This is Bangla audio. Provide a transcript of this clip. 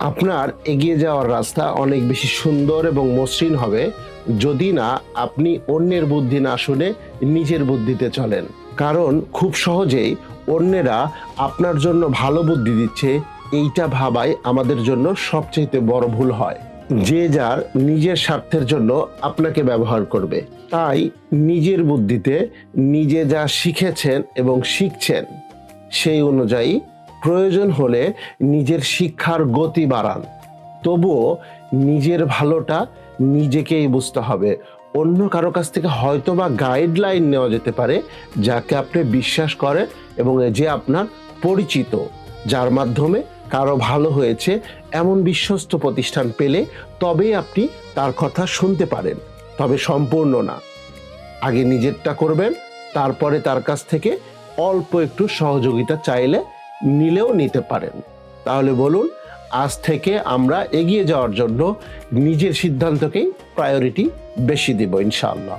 আপনার এগিয়ে যাওয়ার রাস্তা অনেক বেশি সুন্দর এবং মসৃণ হবে যদি না আপনি অন্যের বুদ্ধি না শুনে নিজের বুদ্ধিতে চলেন। কারণ খুব সহজেই অন্যেরা আপনার জন্য ভালো বুদ্ধি দিচ্ছে এইটা ভাবাই আমাদের জন্য সবচেয়ে বড় ভুল হয়। যে যার নিজের স্বার্থের জন্য আপনাকে ব্যবহার করবে। তাই নিজের বুদ্ধিতে নিজে যা শিখেছেন এবং শিখছেন সেই অনুযায়ী প্রয়োজন হলে নিজের শিক্ষার গতি বাড়ান। তবুও নিজের ভালোটা নিজেকেই বুঝতে হবে। অন্য কারো কাছ থেকে হয়তো বা গাইডলাইন নেওয়া যেতে পারে, যাকে আপনি বিশ্বাস করেন এবং যে আপনার পরিচিত, যার মাধ্যমে কারো ভালো হয়েছে এমন বিশ্বস্ত প্রতিষ্ঠান পেলে তবেই আপনি তার কথা শুনতে পারেন, তবে সম্পূর্ণ না। আগে নিজেরটা করবেন, তারপরে তার কাছ থেকে অল্প একটু সহযোগিতা চাইলে নিলেও নিতে পারেন। তাহলে বলুন, আজ থেকে আমরা এগিয়ে যাওয়ার জন্য নিজের সিদ্ধান্তকেই প্রায়োরিটি বেশি দিব ইনশাআল্লাহ।